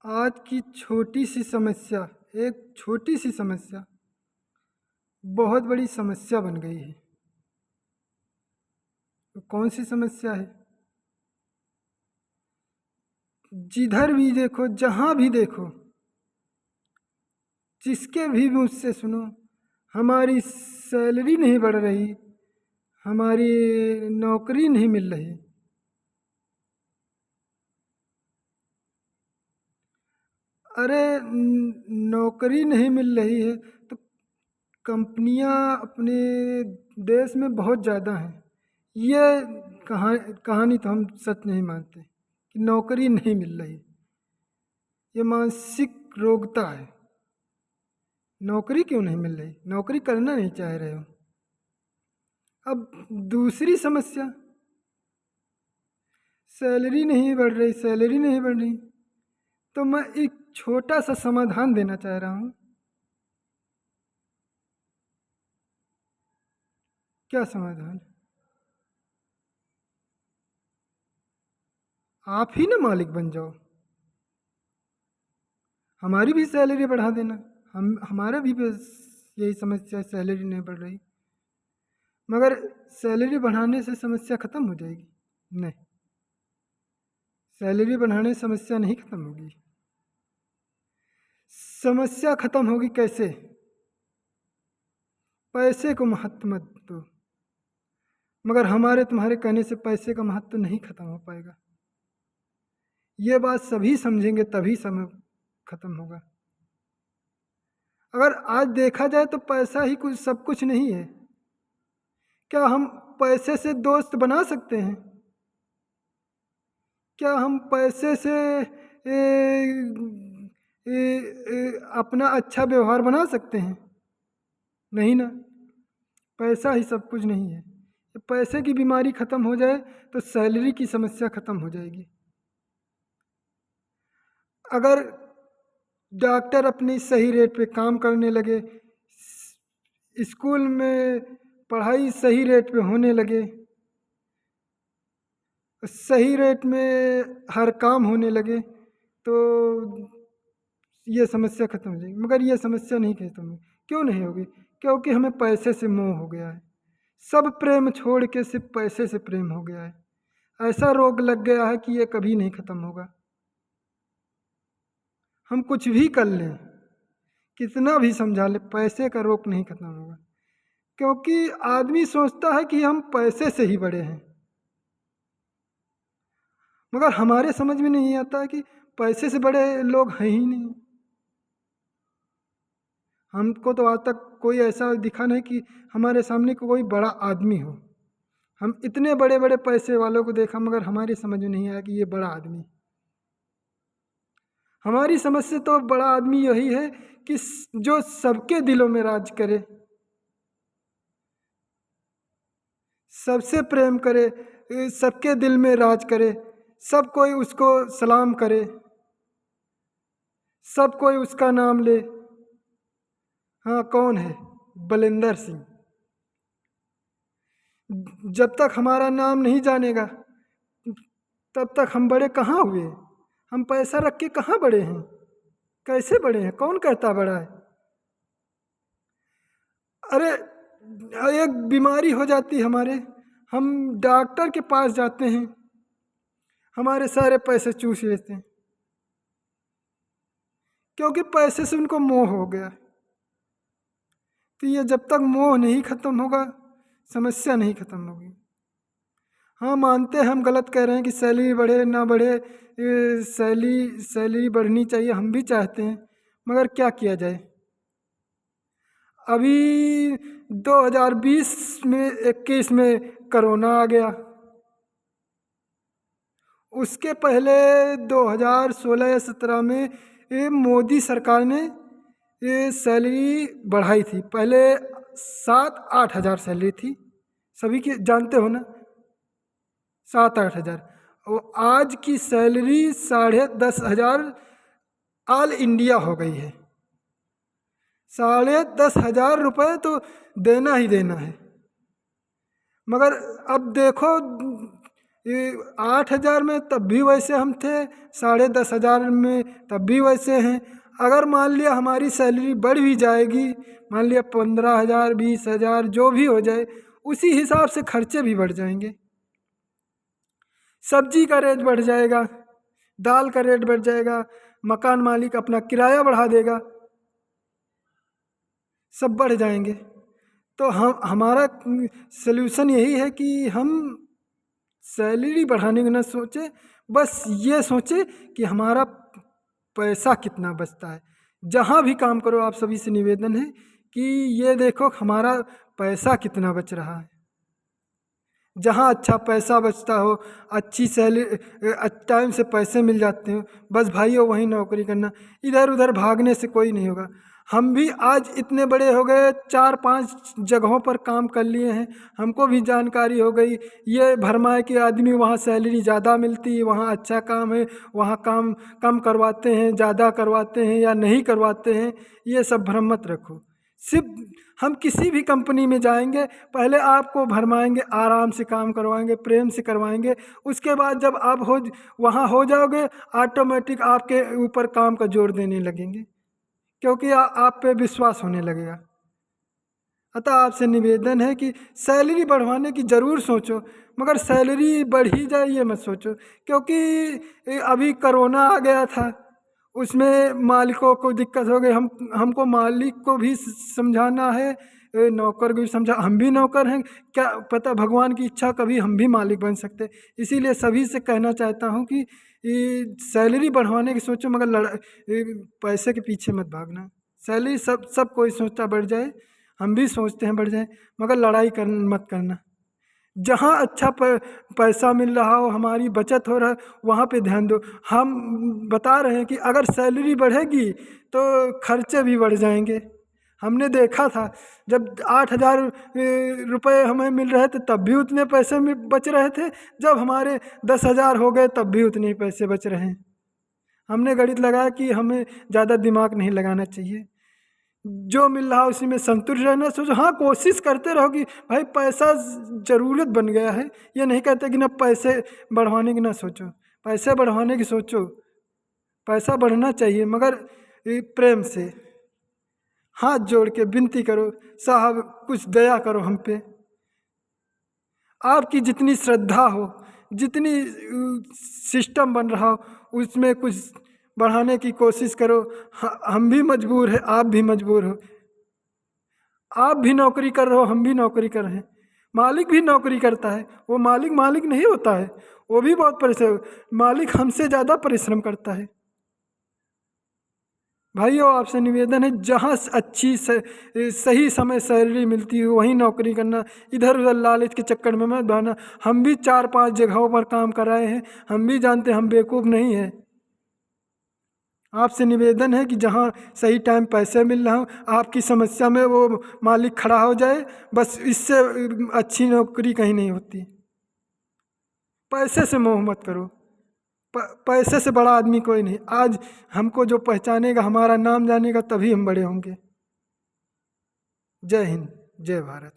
आज की छोटी सी समस्या, एक छोटी सी समस्या बहुत बड़ी समस्या बन गई है। तो कौन सी समस्या है? जिधर भी देखो, जहाँ भी देखो, जिसके भी मुझ से सुनो, हमारी सैलरी नहीं बढ़ रही, हमारी नौकरी नहीं मिल रही। अरे नौकरी नहीं मिल रही है तो कंपनियां अपने देश में बहुत ज़्यादा हैं। ये कहानी तो हम सच नहीं मानते कि नौकरी नहीं मिल रही। ये मानसिक रोगता है। नौकरी क्यों नहीं मिल रही? नौकरी करना नहीं चाह रहे हो। अब दूसरी समस्या, सैलरी नहीं बढ़ रही, सैलरी नहीं बढ़ रही। तो मैं एक छोटा सा समाधान देना चाह रहा हूँ। क्या समाधान? आप ही ना मालिक बन जाओ, हमारी भी सैलरी बढ़ा देना। हमारा भी बस यही समस्या है, सैलरी नहीं बढ़ रही। मगर सैलरी बढ़ाने से समस्या ख़त्म हो जाएगी? नहीं, सैलरी बढ़ाने से समस्या नहीं ख़त्म होगी। समस्या ख़त्म होगी कैसे? पैसे को महत्व मत दो। मगर हमारे तुम्हारे कहने से पैसे का महत्व नहीं ख़त्म हो पाएगा। ये बात सभी समझेंगे तभी समय ख़त्म होगा। अगर आज देखा जाए तो पैसा ही कुछ सब कुछ नहीं है। क्या हम पैसे से दोस्त बना सकते हैं? क्या हम पैसे से अपना अच्छा व्यवहार बना सकते हैं? नहीं ना। पैसा ही सब कुछ नहीं है। पैसे की बीमारी ख़त्म हो जाए तो सैलरी की समस्या ख़त्म हो जाएगी। अगर डॉक्टर अपनी सही रेट पे काम करने लगे, स्कूल में पढ़ाई सही रेट पे होने लगे, सही रेट में हर काम होने लगे, तो ये समस्या ख़त्म हो जाएगी। मगर ये समस्या नहीं खत्म होगी। क्यों नहीं होगी? क्योंकि हमें पैसे से मोह हो गया है। सब प्रेम छोड़ के सिर्फ पैसे से प्रेम हो गया है। ऐसा रोग लग गया है कि ये कभी नहीं ख़त्म होगा। हम कुछ भी कर लें, कितना भी समझा लें, पैसे का रोग नहीं ख़त्म होगा। क्योंकि आदमी सोचता है कि हम पैसे से ही बड़े हैं। मगर हमारे समझ में नहीं आता है कि पैसे से बड़े लोग हैं ही नहीं। हमको तो आज तक कोई ऐसा दिखा नहीं कि हमारे सामने कोई बड़ा आदमी हो। हम इतने बड़े बड़े पैसे वालों को देखा, मगर हमारी समझ में नहीं आया कि ये बड़ा आदमी। हमारी समझ से तो बड़ा आदमी यही है कि जो सबके दिलों में राज करे, सबसे प्रेम करे, सबके दिल में राज करे, सब कोई उसको सलाम करे, सब कोई उसका नाम ले। हाँ, कौन है? बलिंदर सिंह। जब तक हमारा नाम नहीं जानेगा तब तक हम बड़े कहाँ हुए? हम पैसा रख के कहाँ बड़े हैं? कैसे बड़े हैं? कौन कहता बड़ा है? अरे एक बीमारी हो जाती हमारे, हम डॉक्टर के पास जाते हैं, हमारे सारे पैसे चूस लेते हैं, क्योंकि पैसे से उनको मोह हो गया। तो ये जब तक मोह नहीं ख़त्म होगा, समस्या नहीं ख़त्म होगी। हाँ, मानते हैं हम गलत कह रहे हैं कि सैलरी बढ़े ना बढ़े, सैलरी बढ़नी चाहिए, हम भी चाहते हैं। मगर क्या किया जाए? अभी 2020 में 21 में कोरोना आ गया। उसके पहले 2016 या 17 में ये मोदी सरकार ने ये सैलरी बढ़ाई थी। पहले 7-8 हज़ार सैलरी थी, सभी की जानते हो ना, 7-8 हज़ार। और आज की सैलरी 10,500 ऑल इंडिया हो गई है। 10,500 रुपये तो देना ही देना है। मगर अब देखो ये 8,000 में तब भी वैसे हम थे, 10,500 में तब भी वैसे हैं। अगर मान लिया हमारी सैलरी बढ़ भी जाएगी, मान लिया 15,000 20,000 जो भी हो जाए, उसी हिसाब से खर्चे भी बढ़ जाएंगे। सब्जी का रेट बढ़ जाएगा, दाल का रेट बढ़ जाएगा, मकान मालिक अपना किराया बढ़ा देगा, सब बढ़ जाएंगे। तो हम हमारा सल्यूशन यही है कि हम सैलरी बढ़ाने का ना सोचे, बस ये सोचे कि हमारा पैसा कितना बचता है। जहाँ भी काम करो, आप सभी से निवेदन है कि ये देखो हमारा पैसा कितना बच रहा है। जहाँ अच्छा पैसा बचता हो, अच्छी सैलरी, टाइम से पैसे मिल जाते हो, बस भाइयों वहीं नौकरी करना। इधर उधर भागने से कोई नहीं होगा। हम भी आज इतने बड़े हो गए, 4-5 जगहों पर काम कर लिए हैं, हमको भी जानकारी हो गई। ये भरमाए कि आदमी वहाँ सैलरी ज़्यादा मिलती है, वहाँ अच्छा काम है, वहाँ काम कम करवाते हैं, ज़्यादा करवाते हैं या नहीं करवाते हैं, ये सब भ्रम मत रखो। सिर्फ हम किसी भी कंपनी में जाएंगे, पहले आपको भरमाएंगे, आराम से काम करवाएंगे, प्रेम से करवाएंगे। उसके बाद जब आप वहाँ हो जाओगे, ऑटोमेटिक आपके ऊपर काम का जोर देने लगेंगे, क्योंकि आप पे विश्वास होने लगेगा। अतः आपसे निवेदन है कि सैलरी बढ़वाने की ज़रूर सोचो, मगर सैलरी बढ़ ही जाए ये मत सोचो, क्योंकि अभी कोरोना आ गया था, उसमें मालिकों को दिक्कत हो गई। हमको मालिक को भी समझाना है, नौकर को भी समझा, हम भी नौकर हैं, क्या पता भगवान की इच्छा कभी हम भी मालिक बन सकते। इसीलिए सभी से कहना चाहता हूँ कि सैलरी बढ़वाने की सोचो, मगर पैसे के पीछे मत भागना। सैलरी सब कोई सोचता बढ़ जाए, हम भी सोचते हैं बढ़ जाए, मगर लड़ाई मत करना। जहाँ अच्छा पैसा मिल रहा हो, हमारी बचत हो रहा है, वहाँ पे ध्यान दो। हम बता रहे हैं कि अगर सैलरी बढ़ेगी तो खर्चे भी बढ़ जाएंगे। हमने देखा था, जब 8,000 रुपये हमें मिल रहे थे तब भी उतने पैसे में बच रहे थे, जब हमारे 10,000 हो गए तब भी उतने ही पैसे बच रहे हैं। हमने गणित लगाया कि हमें ज़्यादा दिमाग नहीं लगाना चाहिए, जो मिल रहा उसी में संतुष्ट रहना सोचो। हाँ, कोशिश करते रहो कि भाई पैसा ज़रूरत बन गया है, ये नहीं कहते कि ना पैसे बढ़वाने की ना सोचो, पैसे बढ़वाने की सोचो, पैसा बढ़ना चाहिए, मगर प्रेम से हाथ जोड़ के विनती करो, साहब कुछ दया करो हम पे। आपकी जितनी श्रद्धा हो, जितनी सिस्टम बन रहा हो, उसमें कुछ बढ़ाने की कोशिश करो। हम भी मजबूर हैं, आप भी मजबूर हो, आप भी नौकरी कर रहे हो, हम भी नौकरी कर रहे हैं, मालिक भी नौकरी करता है, वो मालिक मालिक नहीं होता है, वो भी बहुत परिश्रम, मालिक हमसे ज़्यादा परिश्रम करता है। भाइयों, आपसे निवेदन है, जहाँ अच्छी सही समय सैलरी मिलती हो वहीं नौकरी करना, इधर उधर लालच के चक्कर में मत बहना। हम भी 4-5 जगहों पर काम कर रहे हैं, हम भी जानते हैं हम बेवकूफ़ नहीं हैं। आपसे निवेदन है कि जहाँ सही टाइम पैसे मिल रहा हो, आपकी समस्या में वो मालिक खड़ा हो जाए, बस इससे अच्छी नौकरी कहीं नहीं होती। पैसे से मोह मत करो, पैसे से बड़ा आदमी कोई नहीं। आज हमको जो पहचानेगा, हमारा नाम जानेगा, तभी हम बड़े होंगे। जय हिंद, जय भारत।